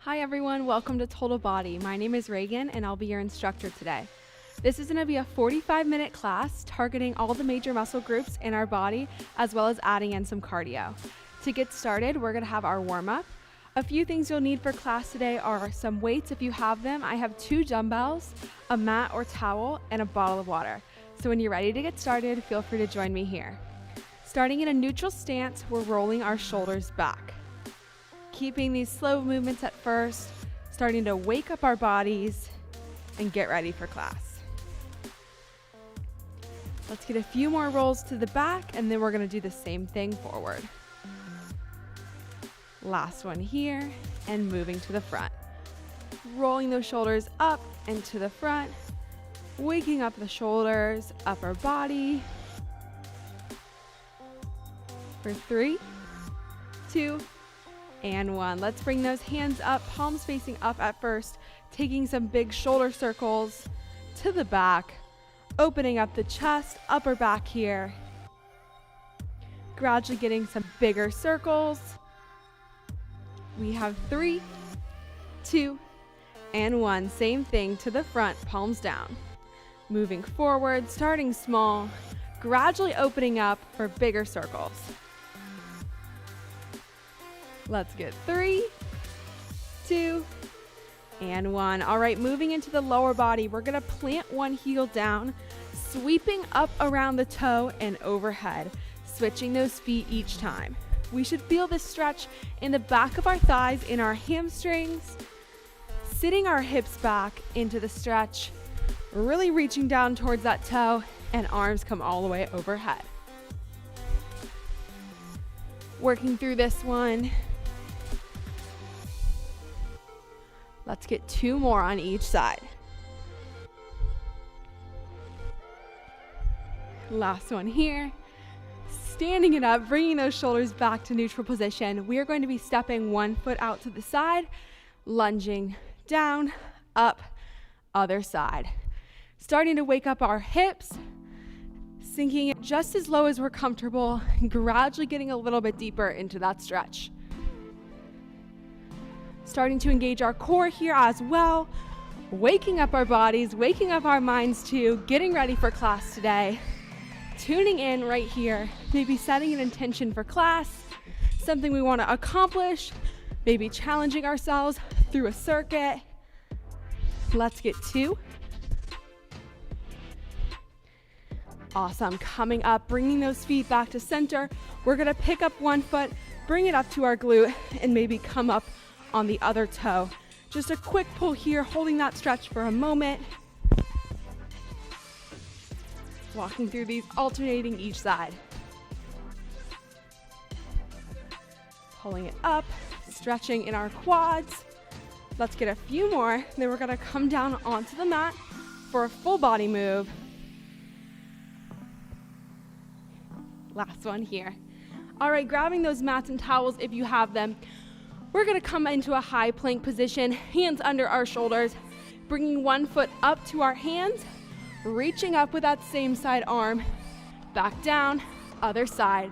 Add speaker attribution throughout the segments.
Speaker 1: Hi everyone, welcome to Total Body. My name is Regan and I'll be your instructor today. This is going to be a 45-minute class targeting all the major muscle groups in our body as well as adding in some cardio. To get started, we're going to have our warm-up. A few things you'll need for class today are some weights if you have them. I have 2 dumbbells, a mat or towel, and a bottle of water. So when you're ready to get started, feel free to join me here. Starting in a neutral stance, we're rolling our shoulders back. Keeping these slow movements at first, starting to wake up our bodies and get ready for class. Let's get a few more rolls to the back and then we're going to do the same thing forward. Last one here and moving to the front. Rolling those shoulders up and to the front, waking up the shoulders, upper body. For 3, 2, and 1. Let's bring those hands up, palms facing up at first, taking some big shoulder circles to the back, opening up the chest, upper back here. Gradually getting some bigger circles. We have 3, 2, and 1. Same thing to the front, palms down. Moving forward, starting small, gradually opening up for bigger circles. Let's get 3, 2, and 1. All right, moving into the lower body, we're gonna plant one heel down, sweeping up around the toe and overhead, switching those feet each time. We should feel this stretch in the back of our thighs, in our hamstrings, sitting our hips back into the stretch, really reaching down towards that toe, and arms come all the way overhead. Working through this one. Let's get 2 more on each side. Last one here. Standing it up, bringing those shoulders back to neutral position. We are going to be stepping one foot out to the side, lunging down, up, other side. Starting to wake up our hips, sinking it just as low as we're comfortable, gradually getting a little bit deeper into that stretch. Starting to engage our core here as well, waking up our bodies, waking up our minds too, getting ready for class today. Tuning in right here, maybe setting an intention for class, something we want to accomplish, maybe challenging ourselves through a circuit. Let's get 2. Awesome. Coming up, bringing those feet back to center. We're going to pick up one foot, bring it up to our glute, and maybe come up on the other toe. Just a quick pull here, holding that stretch for a moment. Walking through these, alternating each side. Pulling it up, stretching in our quads. Let's get a few more, then we're gonna come down onto the mat for a full body move. Last one here. All right, grabbing those mats and towels if you have them. We're gonna come into a high plank position, hands under our shoulders, bringing one foot up to our hands, reaching up with that same side arm, back down, other side.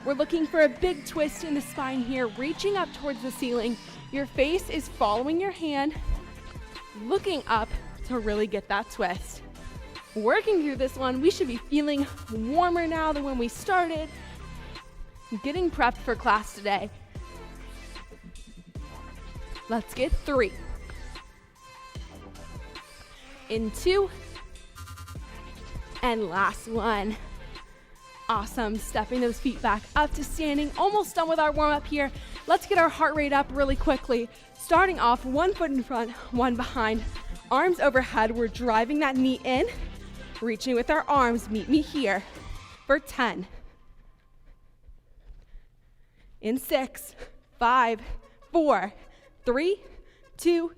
Speaker 1: We're looking for a big twist in the spine here, reaching up towards the ceiling. Your face is following your hand, looking up to really get that twist. Working through this one, we should be feeling warmer now than when we started. Getting prepped for class today. Let's get 3. In 2. And last one. Awesome. Stepping those feet back up to standing. Almost done with our warm up here. Let's get our heart rate up really quickly. Starting off, one foot in front, one behind. Arms overhead. We're driving that knee in. Reaching with our arms. Meet me here for 10. In 6, 5, 4, 3, 2,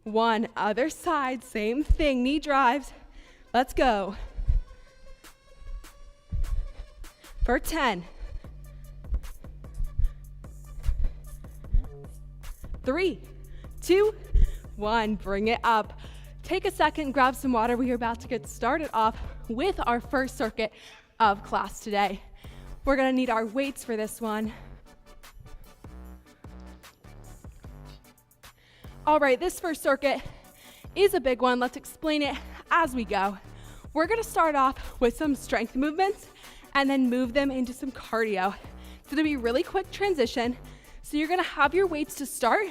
Speaker 1: 1. Other side, same thing, knee drives. Let's go. For 10. 3, 2, 1. Bring it up. Take a second, grab some water. We are about to get started off with our first circuit of class today. We're gonna need our weights for this one. All right, this first circuit is a big one. Let's explain it as we go. We're gonna start off with some strength movements and then move them into some cardio. It's gonna be a really quick transition. So you're gonna have your weights to start,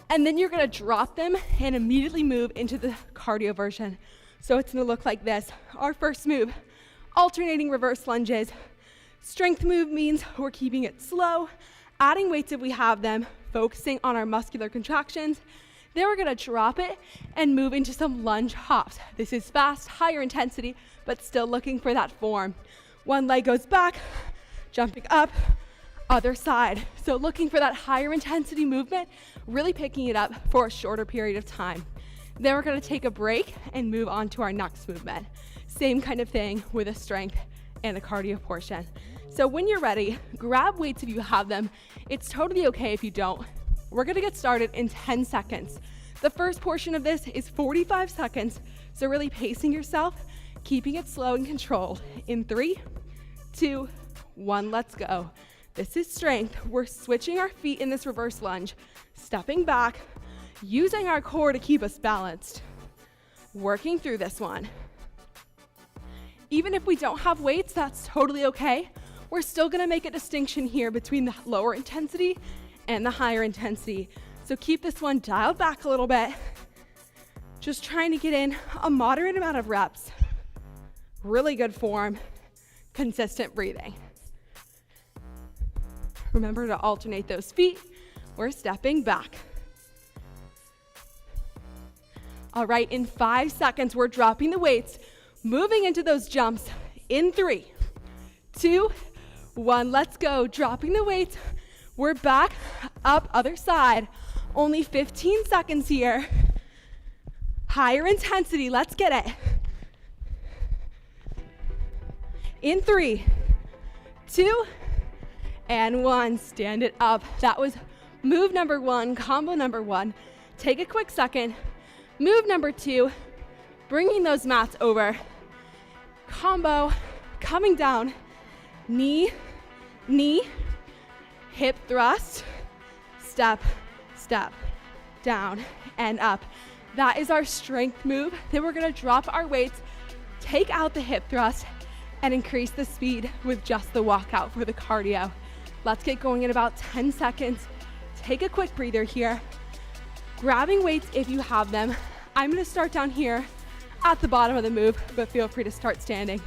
Speaker 1: and then you're gonna drop them and immediately move into the cardio version. So it's gonna look like this. Our first move, alternating reverse lunges. Strength move means we're keeping it slow, adding weights if we have them, focusing on our muscular contractions. Then we're gonna drop it and move into some lunge hops. This is fast, higher intensity, but still looking for that form. One leg goes back, jumping up, other side. So looking for that higher intensity movement, really picking it up for a shorter period of time. Then we're gonna take a break and move on to our next movement. Same kind of thing with a strength and a cardio portion. So when you're ready, grab weights if you have them. It's totally okay if you don't. We're gonna get started in 10 seconds. The first portion of this is 45 seconds, so really pacing yourself, keeping it slow and controlled. In 3, 2, 1, let's go. This is strength. We're switching our feet in this reverse lunge, stepping back, using our core to keep us balanced. Working through this one. Even if we don't have weights, that's totally okay. We're still gonna make a distinction here between the lower intensity and the higher intensity. So keep this one dialed back a little bit. Just trying to get in a moderate amount of reps. Really good form, consistent breathing. Remember to alternate those feet. We're stepping back. All right, in 5 seconds, we're dropping the weights, moving into those jumps in 3, 2, 1, let's go. Dropping the weights, we're back, up, other side. Only 15 seconds here. Higher intensity, let's get it. In 3, 2, and 1, stand it up. That was move number 1, combo number 1. Take a quick second. Move number 2, bringing those mats over. Combo, coming down, knee, knee, hip thrust, step, step, down and up. That is our strength move. Then we're gonna drop our weights, take out the hip thrust, and increase the speed with just the walkout for the cardio. Let's get going in about 10 seconds. Take a quick breather here. Grabbing weights if you have them. I'm gonna start down here at the bottom of the move, but feel free to start standing.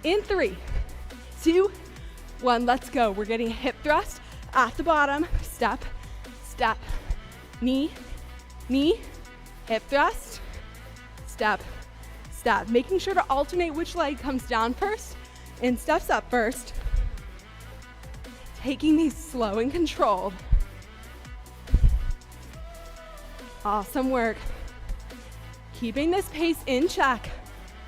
Speaker 1: In 3, 2, 1, let's go. We're getting a hip thrust at the bottom. Step, step, knee, knee, hip thrust, step, step. Making sure to alternate which leg comes down first and steps up first. Taking these slow and controlled. Awesome work. Keeping this pace in check.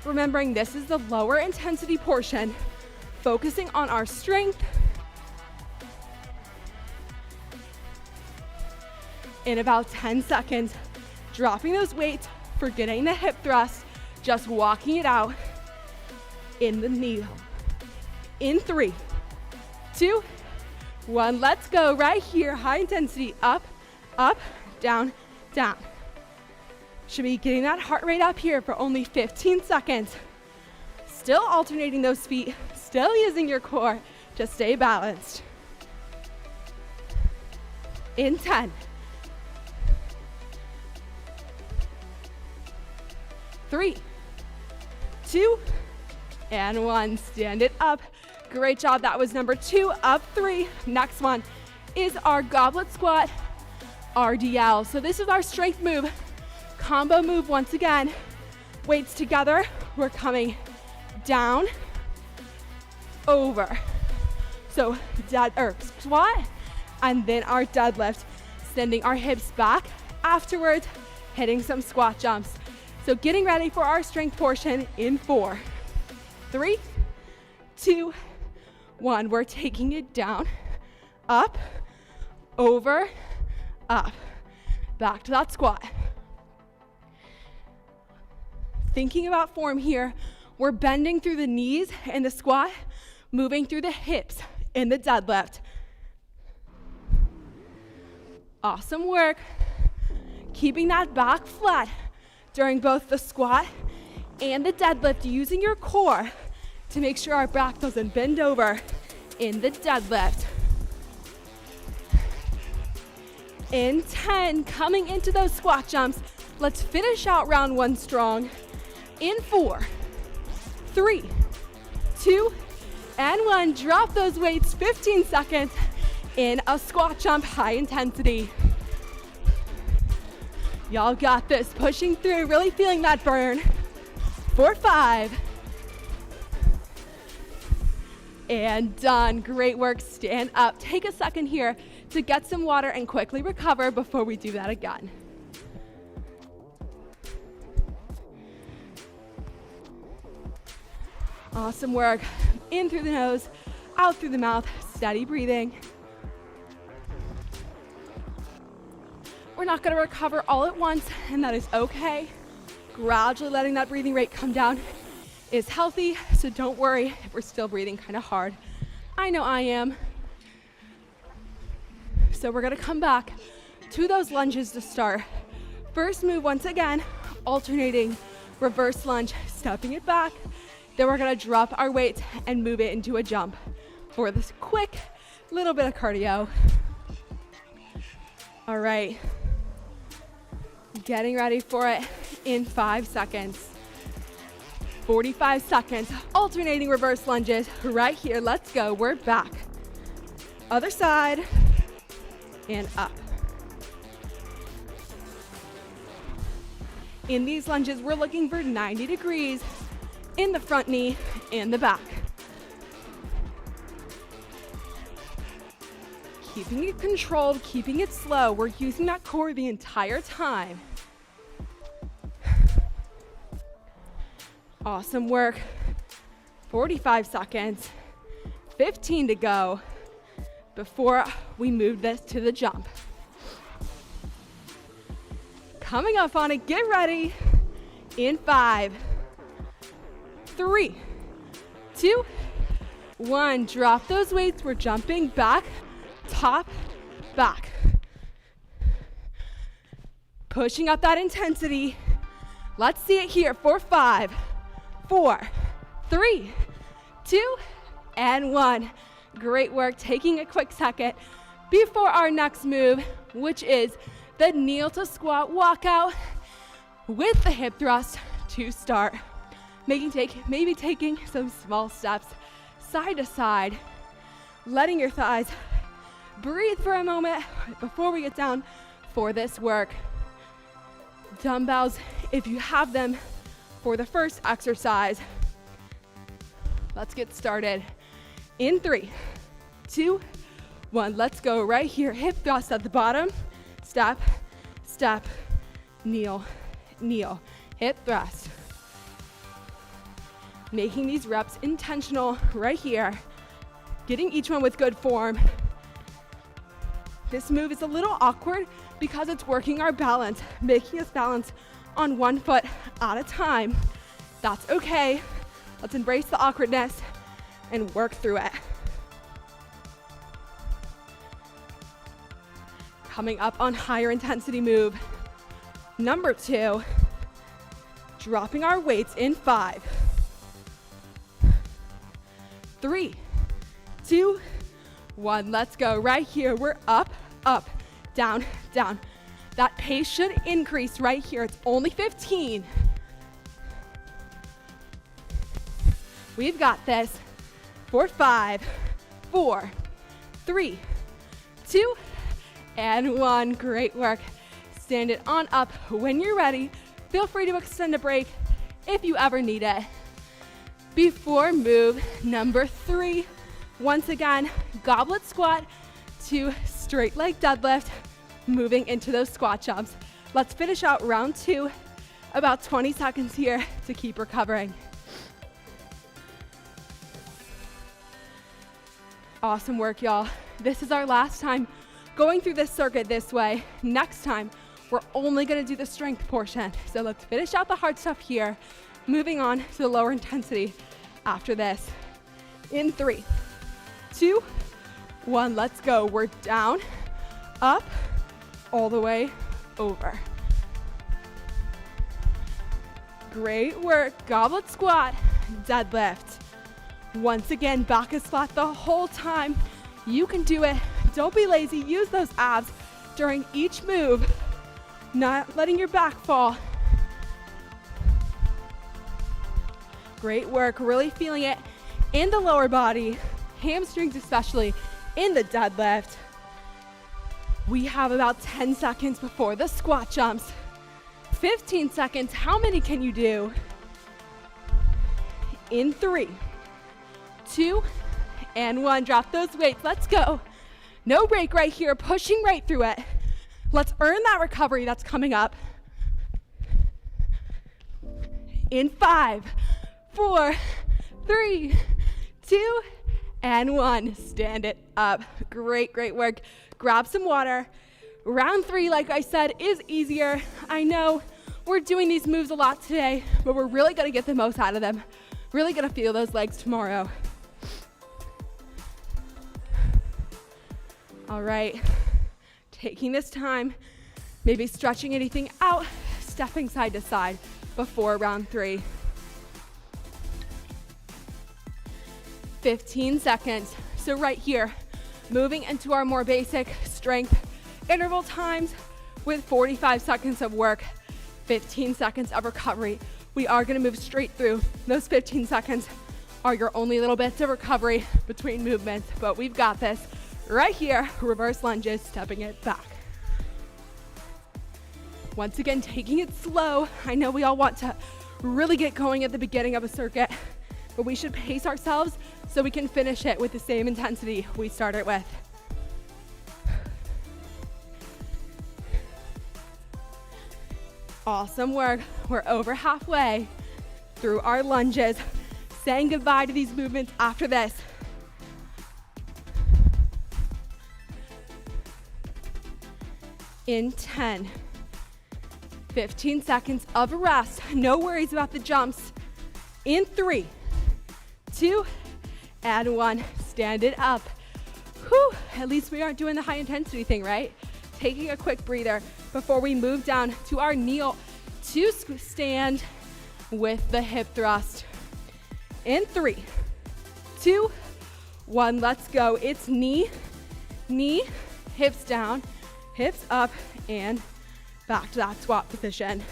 Speaker 1: Remembering this is the lower intensity portion. Focusing on our strength. In about 10 seconds, dropping those weights, forgetting the hip thrust, just walking it out in the knee. In 3, 2, 1, let's go. Right here, high intensity, up, up, down, down. Should be getting that heart rate up here for only 15 seconds. Still alternating those feet, still using your core to stay balanced. In 10, 3, 2, and 1. Stand it up. Great job. That was number 2 of 3. Next one is our Goblet Squat Rdl. So this is our strength move. Combo move once again. Weights together. We're coming down, over. So squat, and then our deadlift. Sending our hips back. Afterwards, hitting some squat jumps. So getting ready for our strength portion in 4, 3, 2, 1. We're taking it down, up, over, up. Back to that squat. Thinking about form here, we're bending through the knees in the squat, moving through the hips in the deadlift. Awesome work. Keeping that back flat during both the squat and the deadlift, using your core to make sure our back doesn't bend over in the deadlift. In 10, coming into those squat jumps, let's finish out round 1 strong. In 4, 3, 2, and 1. Drop those weights, 15 seconds in a squat jump, high intensity. Y'all got this, pushing through, really feeling that burn. 4, 5. And done, great work, stand up. Take a second here to get some water and quickly recover before we do that again. Awesome work, in through the nose, out through the mouth, steady breathing. We're not gonna recover all at once, and that is okay. Gradually letting that breathing rate come down is healthy, so don't worry if we're still breathing kind of hard. I know I am. So we're gonna come back to those lunges to start. First move, once again, alternating reverse lunge, stepping it back. Then we're gonna drop our weight and move it into a jump for this quick little bit of cardio. All right, getting ready for it in 5 seconds. 45 seconds, alternating reverse lunges right here. Let's go, we're back. Other side, and up. In these lunges, we're looking for 90 degrees in the front knee and the back. Keeping it controlled, keeping it slow. We're using that core the entire time. Awesome work. 45 seconds, 15 to go before we move this to the jump. Coming up on it, get ready. In 5, 3, 2, 1. Drop those weights. We're jumping back, top, back. Pushing up that intensity. Let's see it here for 5, 4, 3, 2, and 1. Great work. Taking a quick second before our next move, which is the kneel to squat walkout with the hip thrust to start. Maybe taking some small steps side to side, letting your thighs breathe for a moment before we get down for this work. Dumbbells, if you have them, for the first exercise. Let's get started. In 3, 2, 1. Let's go right here. Hip thrust at the bottom. Step, step, kneel, kneel. Hip thrust. Making these reps intentional right here. Getting each one with good form. This move is a little awkward because it's working our balance, making us balance on 1 foot at a time. That's okay. Let's embrace the awkwardness and work through it. Coming up on higher intensity move. Number 2, dropping our weights in 5, 3, 2, 1. Let's go right here. We're up, up, down, down. That pace should increase right here. It's only 15. We've got this for 5, 4, 3, 2, and 1. Great work. Stand it on up when you're ready. Feel free to extend a break if you ever need it. Before move number 3, once again, goblet squat to straight leg deadlift, moving into those squat jumps. Let's finish out round 2, about 20 seconds here to keep recovering. Awesome work, y'all. This is our last time going through this circuit this way. Next time, we're only gonna do the strength portion. So let's finish out the hard stuff here, moving on to the lower intensity after this. In 3, 2, 1, let's go. We're down, up, all the way over. Great work. Goblet squat, deadlift. Once again, back is flat the whole time. You can do it. Don't be lazy. Use those abs during each move, not letting your back fall. Great work. Really feeling it in the lower body, hamstrings especially in the deadlift. We have about 10 seconds before the squat jumps. 15 seconds. How many can you do? In 3, 2, and 1. Drop those weights. Let's go. No break right here. Pushing right through it. Let's earn that recovery that's coming up. In 5, 4, 3, 2, and 1. Stand it up. Great, great work. Grab some water. Round 3, like I said, is easier. I know we're doing these moves a lot today, but we're really gonna get the most out of them. Really gonna feel those legs tomorrow. All right, taking this time, maybe stretching anything out, stepping side to side before round 3. 15 seconds. So right here, moving into our more basic strength interval times with 45 seconds of work, 15 seconds of recovery. We are gonna move straight through. Those 15 seconds are your only little bits of recovery between movements, but we've got this. Right here, reverse lunges, stepping it back. Once again, taking it slow. I know we all want to really get going at the beginning of a circuit, but we should pace ourselves so we can finish it with the same intensity we started with. Awesome work. We're over halfway through our lunges. Saying goodbye to these movements after this. In 10, 15 seconds of rest. No worries about the jumps. In 3, 2, and 1. Stand it up. Whew, at least we aren't doing the high intensity thing, right? Taking a quick breather before we move down to our kneel to stand with the hip thrust. In 3, 2, 1, let's go. It's knee, knee, hips down, hips up, and back to that squat position.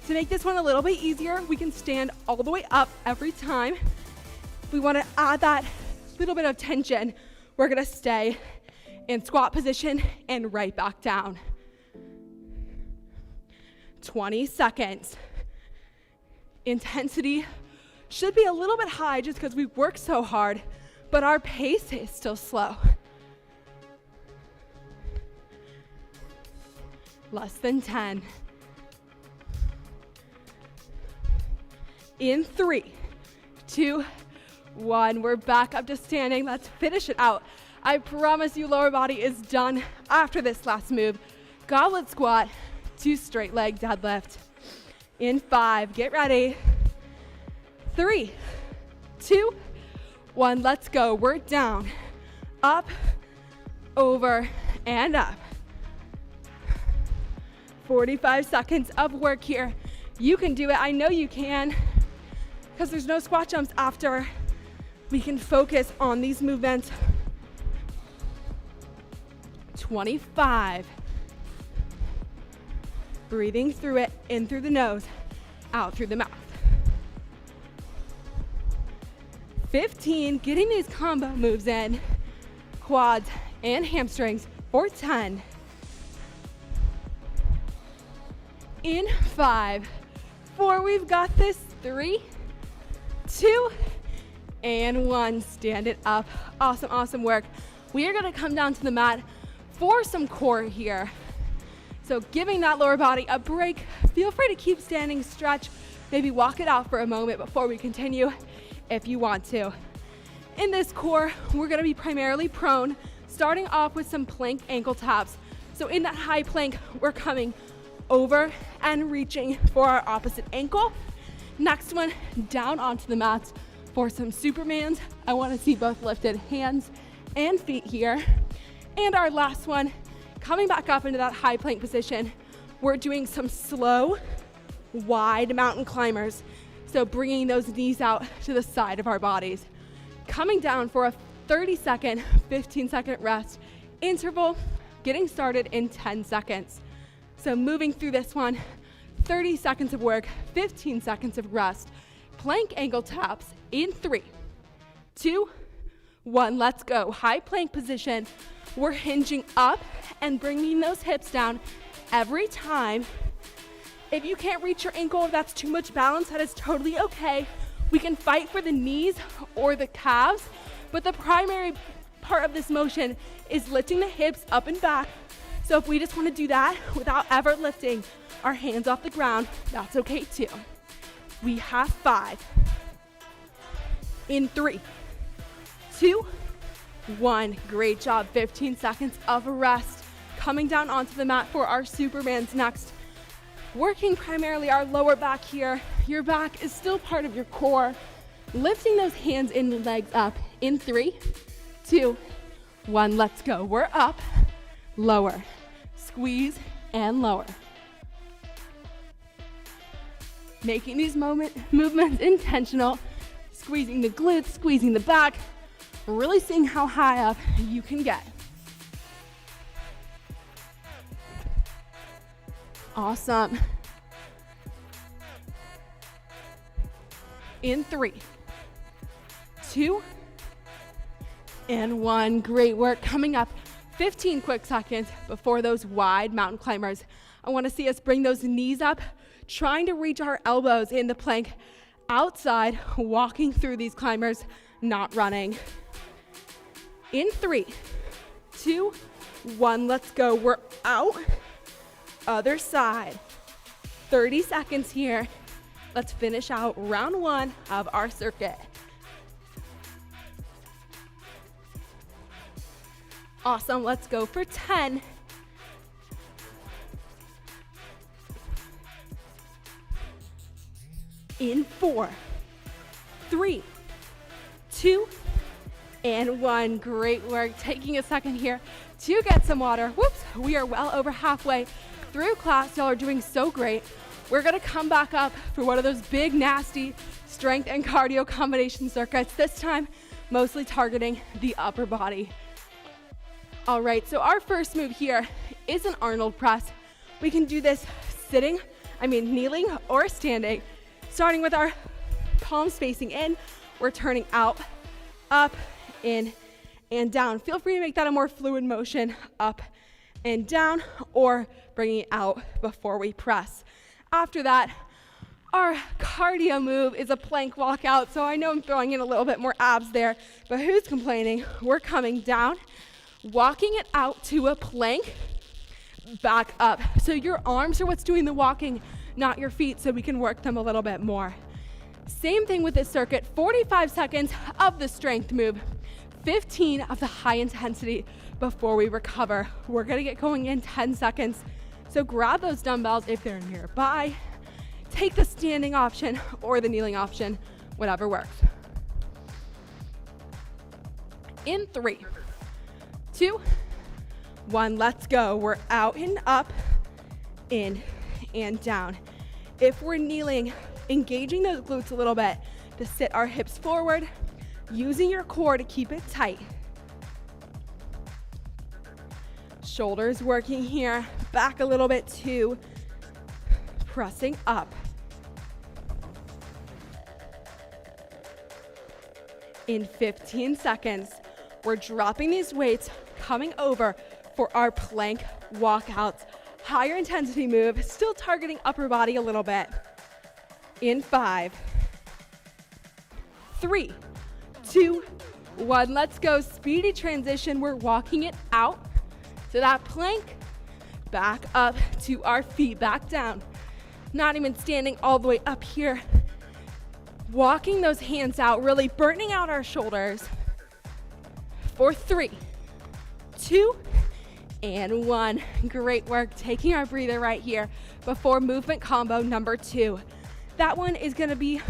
Speaker 1: To make this one a little bit easier, we can stand all the way up every time. If we want to add that little bit of tension, we're going to stay in squat position and right back down. 20 seconds. Intensity should be a little bit high just because we work so hard, but our pace is still slow. Less than 10. In 3, 2, 1. We're back up to standing. Let's finish it out. I promise you lower body is done after this last move. Goblet squat to straight leg deadlift. In 5, get ready. 3, 2, 1. Let's go. We're down, up, over, and up. 45 seconds of work here. You can do it. I know you can, because there's no squat jumps after. We can focus on these movements. 25. Breathing through it, in through the nose, out through the mouth. 15, getting these combo moves in, quads and hamstrings for 10. In 5, 4, we've got this. 3, 2, and 1. Stand it up. Awesome, awesome work. We are gonna come down to the mat for some core here. So giving that lower body a break. Feel free to keep standing, stretch, maybe walk it out for a moment before we continue if you want to. In this core, we're gonna be primarily prone, starting off with some plank ankle taps. So in that high plank, we're coming over and reaching for our opposite ankle. Next one, down onto the mats for some Supermans. I wanna see both lifted hands and feet here. And our last one, coming back up into that high plank position, we're doing some slow wide mountain climbers. So bringing those knees out to the side of our bodies. Coming down for a 30-second, 15-second rest interval, getting started in 10 seconds. So moving through this one, 30 seconds of work, 15 seconds of rest. Plank ankle taps in 3, 2, 1, let's go. High plank position. We're hinging up and bringing those hips down every time. If you can't reach your ankle, if that's too much balance, that is totally okay. We can fight for the knees or the calves, but the primary part of this motion is lifting the hips up and back. So if we just want to do that without ever lifting our hands off the ground, that's okay too. We have 5. In 3, 2, 1. Great job. 15 seconds of rest. Coming down onto the mat for our Supermans next. Working primarily our lower back here. Your back is still part of your core. Lifting those hands and legs up in 3, 2, 1. Let's go. We're up, lower, squeeze, and lower. Making these movements intentional. Squeezing the glutes, squeezing the back. Really seeing how high up you can get. Awesome. In 3, 2, and 1. Great work. Coming up, 15 quick seconds before those wide mountain climbers. I want to see us bring those knees up, trying to reach our elbows in the plank outside, walking through these climbers, not running. In 3, 2, 1, let's go. We're out. Other side. 30 seconds here. Let's finish out round 1 of our circuit. Awesome. Let's go for 10. In 4, 3, 2, and 1. Great work. Taking a second here to get some water. Whoops. We are well over halfway through class. Y'all are doing so great. We're going to come back up for one of those big, nasty strength and cardio combination circuits. This time, mostly targeting the upper body. All right, so our first move here is an Arnold Press. We can do this kneeling or standing. Starting with our palms facing in, we're turning out, up, in, and down. Feel free to make that a more fluid motion, up and down, or bringing it out before we press. After that, our cardio move is a plank walkout, so I know I'm throwing in a little bit more abs there, but who's complaining? We're coming down, walking it out to a plank, back up. So your arms are what's doing the walking, not your feet, so we can work them a little bit more. Same thing with this circuit, 45 seconds of the strength move, 15 of the high intensity before we recover. We're gonna get going in 10 seconds. So grab those dumbbells if they're nearby. Take the standing option or the kneeling option, whatever works. In 3, 2, 1, let's go. We're out and up, in and down. If we're kneeling, engaging those glutes a little bit to sit our hips forward, using your core to keep it tight. Shoulders working here, back a little bit too, pressing up. In 15 seconds, we're dropping these weights, coming over for our plank walkouts. Higher intensity move, still targeting upper body a little bit. In 5, 3, 2, 1, let's go. Speedy transition, we're walking it out to that plank, back up to our feet, back down. Not even standing all the way up here. Walking those hands out, really burning out our shoulders. For 3, 2, and 1. Great work. Taking our breather right here before movement combo number 2. That one is going to be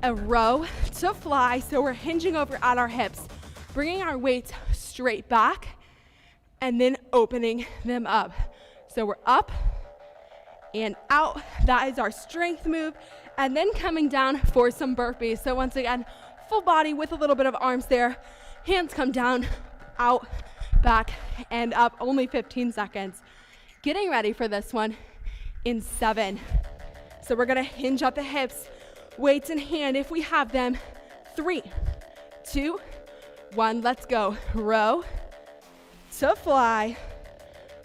Speaker 1: a row to fly, so we're hinging over at our hips, bringing our weights straight back, and then opening them up. So we're up and out. That is our strength move. And then coming down for some burpees. So once again, full body with a little bit of arms there. Hands come down, out, back, and up. Only 15 seconds. Getting ready for this one in 7. So we're gonna hinge at the hips, weights in hand if we have them. 3, 2, 1, let's go. Row to fly.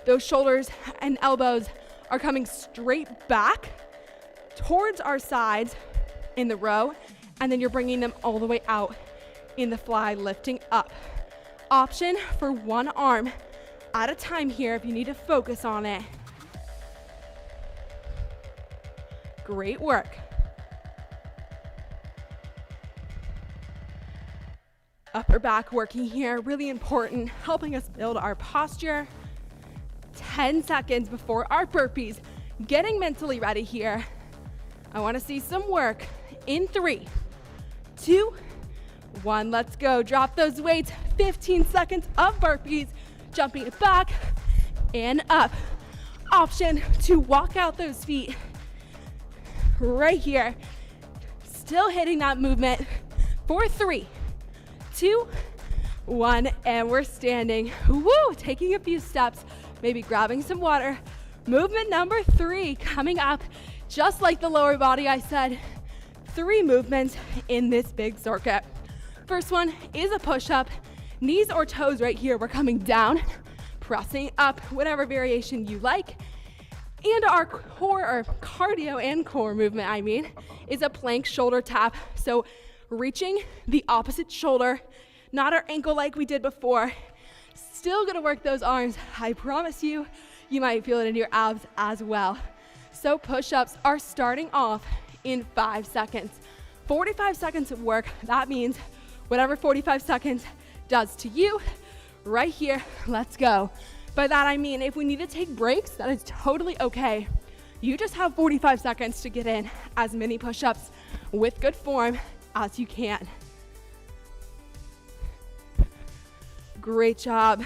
Speaker 1: Those shoulders and elbows are coming straight back towards our sides in the row, and then you're bringing them all the way out in the fly, lifting up. Option for one arm at a time here if you need to focus on it. Great work. Upper back working here, really important, helping us build our posture. 10 seconds before our burpees. Getting mentally ready here. I want to see some work in 3, 2, 1. Let's go. Drop those weights. 15 seconds of burpees. Jumping back and up. Option to walk out those feet right here. Still hitting that movement for 3, 2, 1, and we're standing. Woo! Taking a few steps, maybe grabbing some water. Movement number 3 coming up. Just like the lower body, I said, 3 movements in this big circuit. First one is a push-up. Knees or toes right here. We're coming down, pressing up, whatever variation you like. And our core, or cardio and core movement, is a plank shoulder tap. So reaching the opposite shoulder, not our ankle like we did before. Still gonna work those arms. I promise you, you might feel it in your abs as well. So push-ups are starting off in 5 seconds. 45 seconds of work. That means whatever 45 seconds does to you, right here, let's go. By that I mean if we need to take breaks, that is totally okay. You just have 45 seconds to get in as many push-ups with good form as you can. Great job.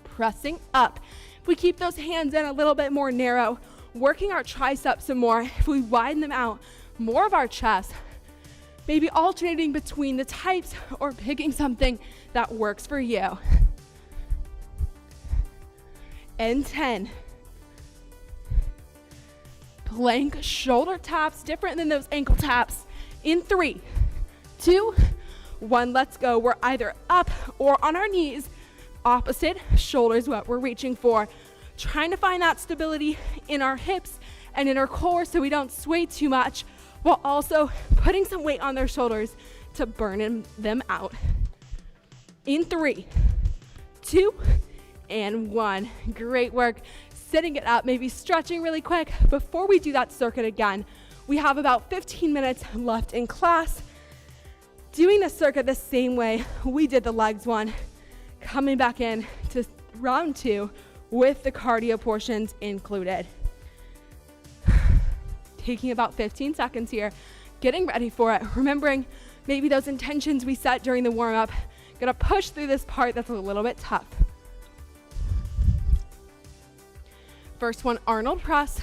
Speaker 1: Pressing up. If we keep those hands in a little bit more narrow, working our triceps some more, if we widen them out, more of our chest, maybe alternating between the types or picking something that works for you. And 10. Plank shoulder taps, different than those ankle taps. In 3, 2, 1, let's go. We're either up or on our knees. Opposite shoulders, what we're reaching for. Trying to find that stability in our hips and in our core so we don't sway too much, while also putting some weight on their shoulders to burn them out. In 3, 2, and 1. Great work. Sitting it up, maybe stretching really quick. Before we do that circuit again, we have about 15 minutes left in class. Doing the circuit the same way we did the legs one. Coming back in to round 2 with the cardio portions included. Taking about 15 seconds here, getting ready for it. Remembering maybe those intentions we set during the warm-up. Gonna push through this part that's a little bit tough. First one, Arnold Press.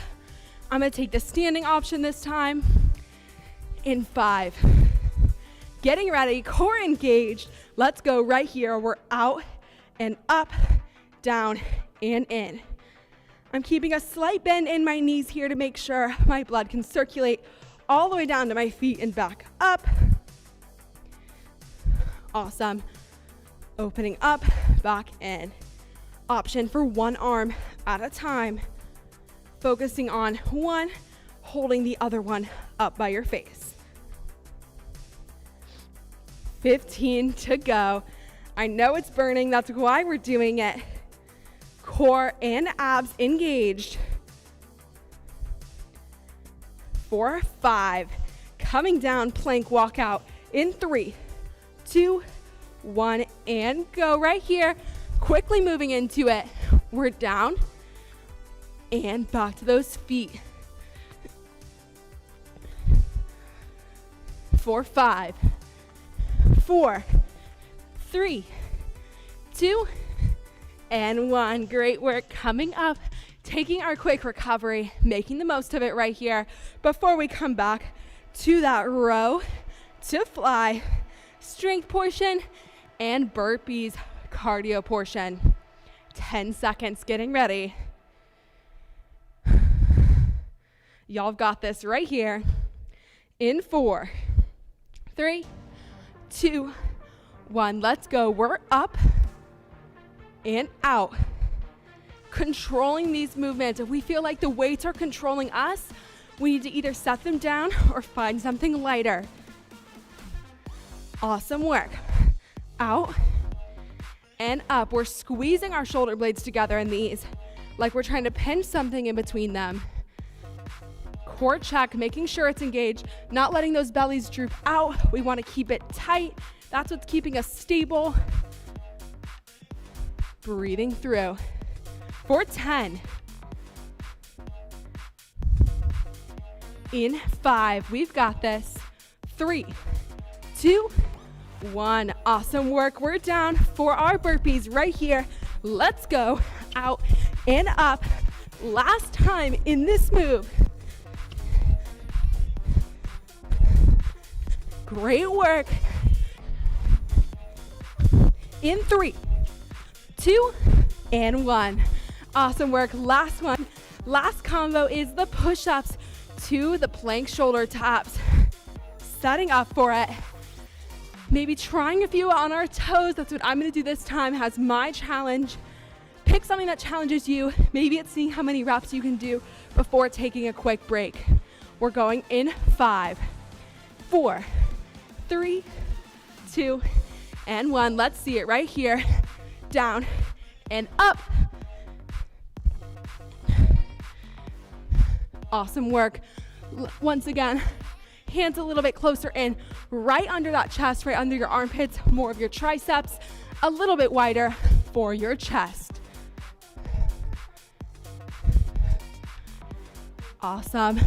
Speaker 1: I'm gonna take the standing option this time. In 5. Getting ready, core engaged. Let's go right here. We're out and up, down, and in. I'm keeping a slight bend in my knees here to make sure my blood can circulate all the way down to my feet and back up. Awesome. Opening up, back in. Option for one arm at a time. Focusing on one, holding the other one up by your face. 15 to go. I know it's burning, that's why we're doing it. Core and abs engaged. 4, 5. Coming down, plank walkout in 3, 2, 1, and go right here. Quickly moving into it. We're down and back to those feet. 4, 5, 4, 3, 2, and 1. Great work. Coming up Taking our quick recovery, making the most of it right here before we come back to that row to fly, strength portion, and burpees cardio portion. 10 seconds, getting ready. Y'all have got this right here. In 4, 3, 2, 1. Let's go. We're up and out. Controlling these movements. If we feel like the weights are controlling us, we need to either set them down or find something lighter. Awesome work. Out and up. We're squeezing our shoulder blades together in these, like we're trying to pinch something in between them. Core check, making sure it's engaged, not letting those bellies droop out. We want to keep it tight. That's what's keeping us stable. Breathing through. For 10. In 5, we've got this. 3, 2, 1. Awesome work. We're down for our burpees right here. Let's go. Out and up. Last time in this move. Great work. In 3, 2, and 1. Awesome work. Last one. Last combo is the push-ups to the plank shoulder taps. Setting up for it. Maybe trying a few on our toes. That's what I'm going to do this time as my challenge. Pick something that challenges you. Maybe it's seeing how many reps you can do before taking a quick break. We're going in 5, 4, 3, 2, and 1. Let's see it right here. Down and up. Awesome work. Once again, hands a little bit closer in, right under that chest, right under your armpits, more of your triceps, a little bit wider for your chest. Awesome.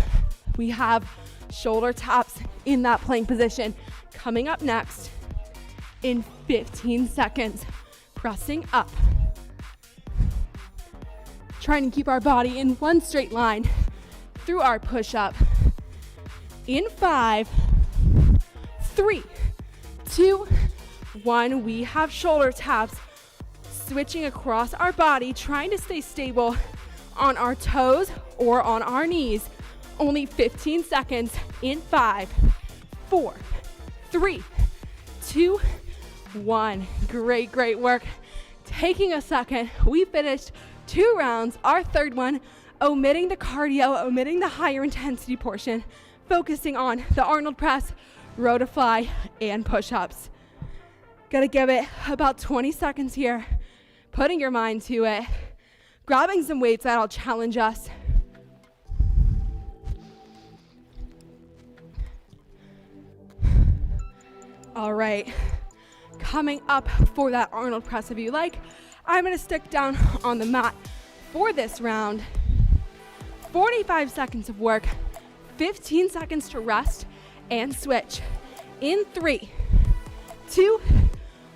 Speaker 1: We have shoulder taps in that plank position. Coming up next in 15 seconds, pressing up. Trying to keep our body in one straight line through our push-up. In 5, 3, 2, 1, we have shoulder taps. Switching across our body, trying to stay stable on our toes or on our knees. Only 15 seconds. In 5, 4, 3, 2, 1. Great, great work. Taking a second, we finished 2 rounds, our third one, omitting the cardio, omitting the higher intensity portion, focusing on the Arnold Press, row to fly, and push-ups. Gotta give it about 20 seconds here, putting your mind to it, grabbing some weights that'll challenge us. All right, coming up for that Arnold Press if you like. I'm gonna stick down on the mat for this round. 45 seconds of work, 15 seconds to rest and switch. In 3, 2,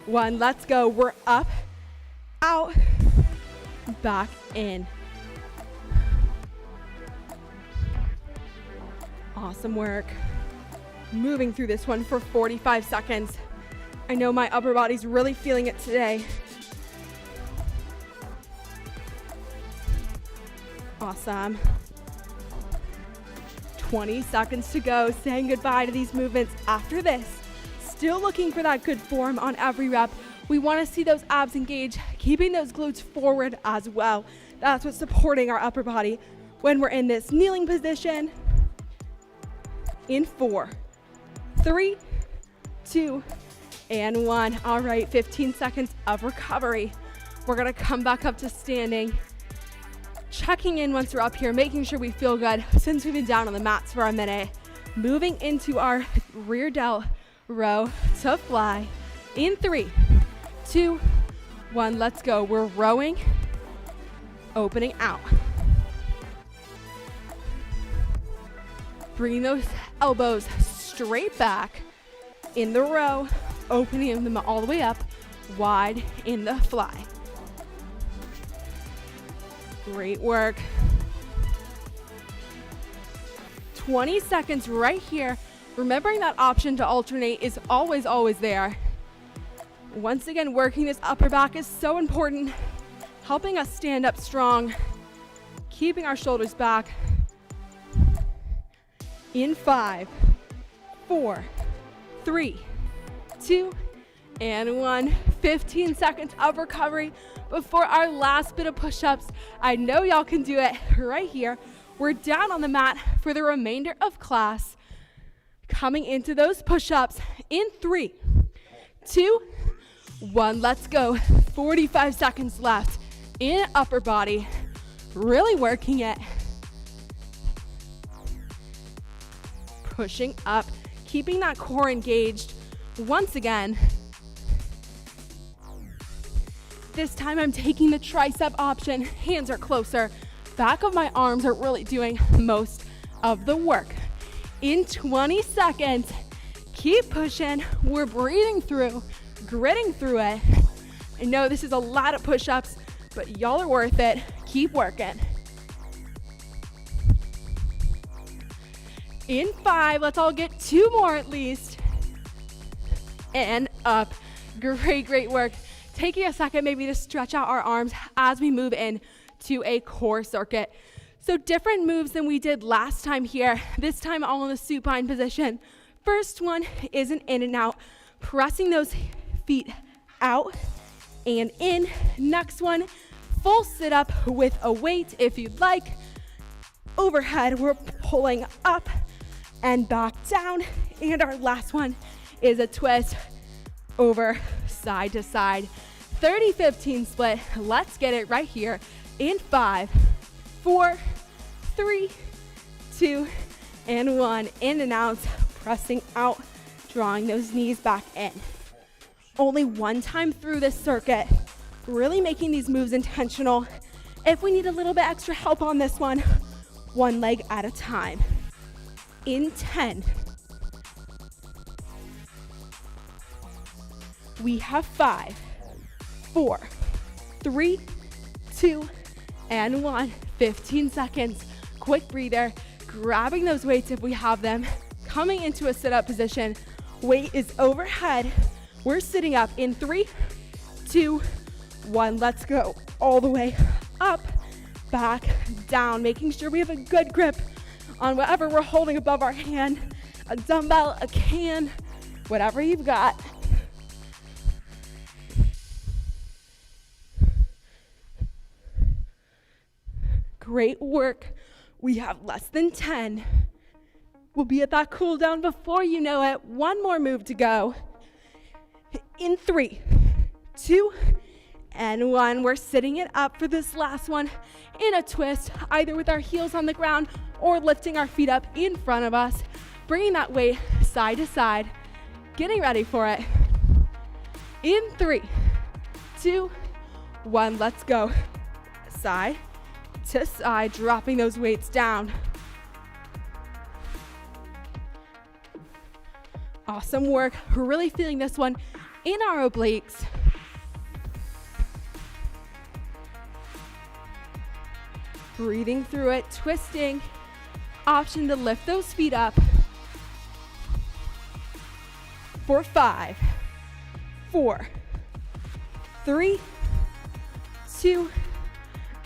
Speaker 1: 1, let's go. We're up, out, back in. Awesome work. Moving through this one for 45 seconds. I know my upper body's really feeling it today. Awesome. 20 seconds to go, saying goodbye to these movements after this. Still looking for that good form on every rep. We want to see those abs engage, keeping those glutes forward as well. That's what's supporting our upper body when we're in this kneeling position. In 4, 3, 2, and 1. All right, 15 seconds of recovery. We're gonna come back up to standing. Checking in once we're up here, making sure we feel good since we've been down on the mats for a minute. Moving into our rear delt row to fly. In 3, 2, 1, let's go. We're rowing, opening out. Bringing those elbows straight back in the row, opening them all the way up, wide in the fly. Great work. 20 seconds right here. Remembering that option to alternate is always, always there. Once again, working this upper back is so important, helping us stand up strong, keeping our shoulders back. In 5, 4, 3, 2, and 1. 15 seconds of recovery before our last bit of push-ups. I know y'all can do it right here. We're down on the mat for the remainder of class. Coming into those push-ups in 3, 2, 1. Let's go. 45 seconds left in upper body. Really working it. Pushing up, keeping that core engaged. Once again, this time I'm taking the tricep option. Hands are closer. Back of my arms are really doing most of the work. In 20 seconds, keep pushing. We're breathing through, gritting through it. I know this is a lot of push-ups, but y'all are worth it. Keep working. In 5, let's all get 2 more at least. And up. Great, great work. Taking a second maybe to stretch out our arms as we move in to a core circuit. So different moves than we did last time here. This time all in the supine position. First one is an in and out, pressing those feet out and in. Next one, full sit up with a weight if you'd like. Overhead, we're pulling up and back down. And our last one is a twist over side to side. 30-15 split. Let's get it right here in 5, 4, 3, 2, and 1. In and out, pressing out, drawing those knees back in. Only one time through this circuit, really making these moves intentional. If we need a little bit extra help on this one leg at a time. In 10, we have 5, 4, 3, 2, and 1. 15 seconds. Quick breather. Grabbing those weights if we have them. Coming into a sit-up position. Weight is overhead. We're sitting up in 3, 2, 1. Let's go. All the way up, back, down. Making sure we have a good grip on whatever we're holding above our hand. A dumbbell, a can, whatever you've got. Great work. We have less than 10. We'll be at that cool down before you know it. One more move to go. In 3, 2, and 1. We're sitting it up for this last one in a twist, either with our heels on the ground or lifting our feet up in front of us, bringing that weight side to side, getting ready for it. In 3, 2, 1. Let's go. Side to side, dropping those weights down. Awesome work. We're really feeling this one in our obliques. Breathing through it, twisting. Option to lift those feet up. For 5, 4, 3, 2,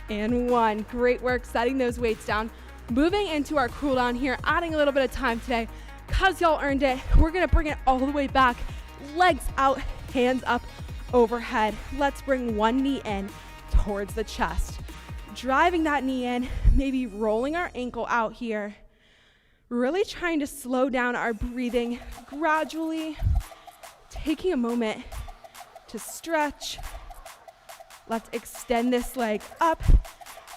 Speaker 1: and 1. Great work setting those weights down. Moving into our cool down here, adding a little bit of time today. Cause y'all earned it, we're gonna bring it all the way back. Legs out, hands up, overhead. Let's bring one knee in towards the chest. Driving that knee in, maybe rolling our ankle out here. Really trying to slow down our breathing gradually. Taking a moment to stretch. Let's extend this leg up,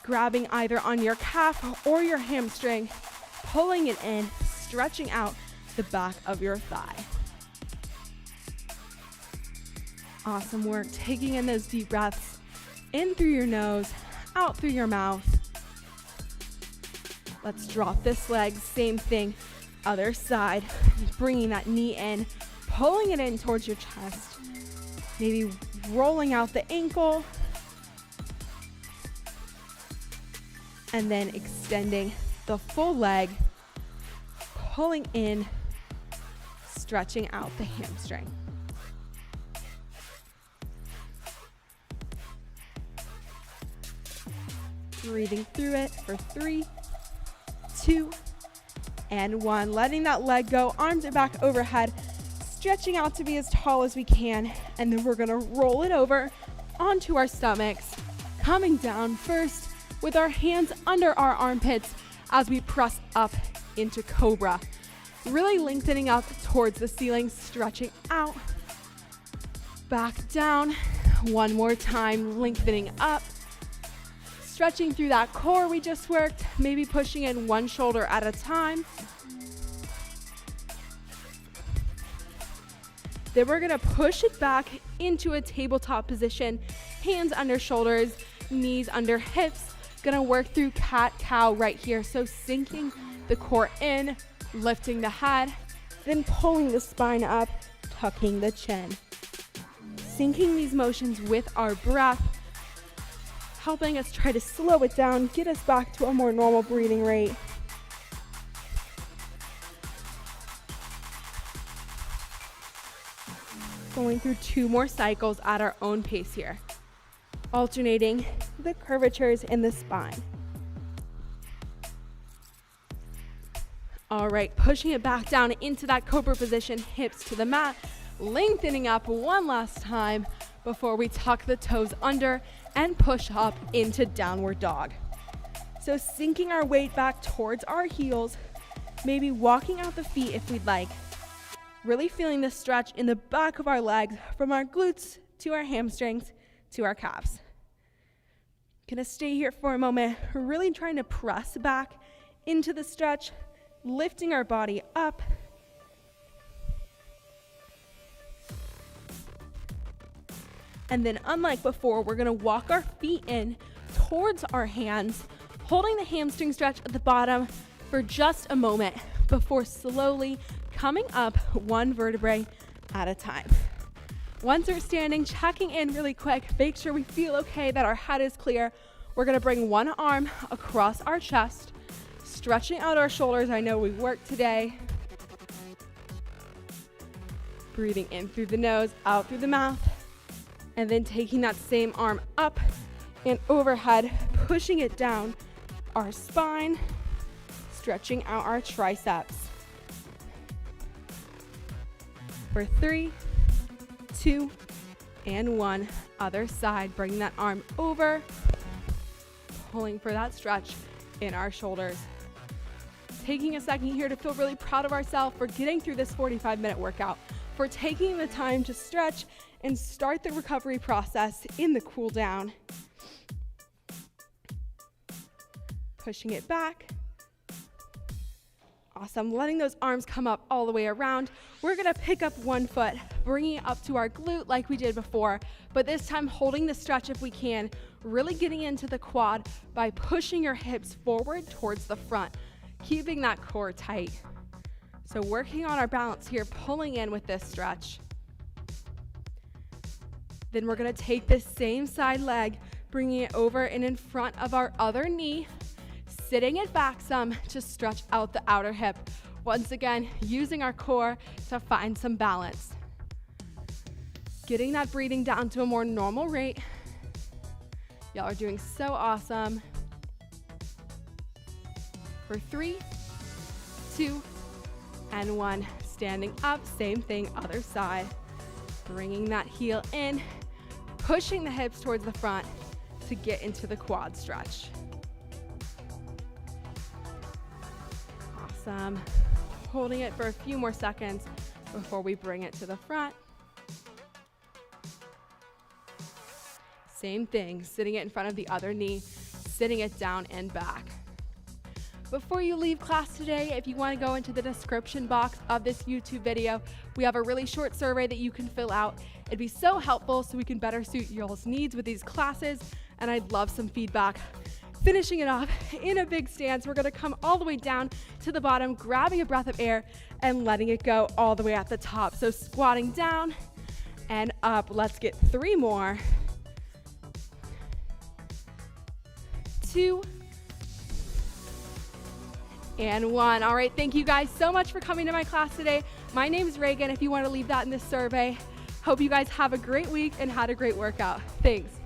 Speaker 1: grabbing either on your calf or your hamstring, pulling it in, stretching out the back of your thigh. Awesome work. Taking in those deep breaths, in through your nose, out through your mouth. Let's drop this leg, same thing, other side, bringing that knee in, pulling it in towards your chest, maybe rolling out the ankle. and then extending the full leg, pulling in, stretching out the hamstring. Breathing through it for 3, 2, and 1. Letting that leg go, arms are back overhead, stretching out to be as tall as we can, and then we're gonna roll it over onto our stomachs, coming down first with our hands under our armpits as we press up into Cobra. Really lengthening up towards the ceiling, stretching out, back down. One more time, lengthening up, stretching through that core we just worked, maybe pushing in one shoulder at a time. Then we're gonna push it back into a tabletop position, hands under shoulders, knees under hips. Gonna work through cat-cow right here. So sinking the core in, lifting the head, then pulling the spine up, tucking the chin. Syncing these motions with our breath, helping us try to slow it down, get us back to a more normal breathing rate. Going through 2 more cycles at our own pace here, alternating the curvatures in the spine. All right, pushing it back down into that cobra position, hips to the mat, lengthening up one last time before we tuck the toes under and push up into downward dog. So sinking our weight back towards our heels, maybe walking out the feet if we'd like. Really feeling the stretch in the back of our legs from our glutes to our hamstrings to our calves. Gonna stay here for a moment, really trying to press back into the stretch, lifting our body up. And then unlike before, we're gonna walk our feet in towards our hands, holding the hamstring stretch at the bottom for just a moment before slowly coming up one vertebrae at a time. Once we're standing, checking in really quick, make sure we feel okay, that our head is clear. We're gonna bring one arm across our chest, stretching out our shoulders. I know we worked today. Breathing in through the nose, out through the mouth, and then taking that same arm up and overhead, pushing it down our spine, stretching out our triceps. For 3, 2, and 1. Other side, bringing that arm over, pulling for that stretch in our shoulders. Taking a second here to feel really proud of ourselves for getting through this 45-minute workout, for taking the time to stretch and start the recovery process in the cool down. Pushing it back. Awesome, letting those arms come up all the way around. We're gonna pick up one foot, bringing it up to our glute like we did before, but this time holding the stretch if we can, really getting into the quad by pushing your hips forward towards the front, keeping that core tight. So working on our balance here, pulling in with this stretch. Then we're gonna take this same side leg, bringing it over and in front of our other knee, sitting it back some to stretch out the outer hip. Once again, using our core to find some balance. Getting that breathing down to a more normal rate. Y'all are doing so awesome. For 3, 2, and 1. Standing up, same thing, other side. Bringing that heel in, pushing the hips towards the front to get into the quad stretch. Awesome. Holding it for a few more seconds before we bring it to the front. Same thing, sitting it in front of the other knee, sitting it down and back. Before you leave class today, if you want to go into the description box of this YouTube video, we have a really short survey that you can fill out. It'd be so helpful so we can better suit y'all's needs with these classes, and I'd love some feedback. Finishing it off in a big stance, we're gonna come all the way down to the bottom, grabbing a breath of air and letting it go all the way at the top. So squatting down and up. Let's get 3 more. 2, and 1. All right, thank you guys so much for coming to my class today. My name is Regan, if you want to leave that in this survey. Hope you guys have a great week and had a great workout. Thanks.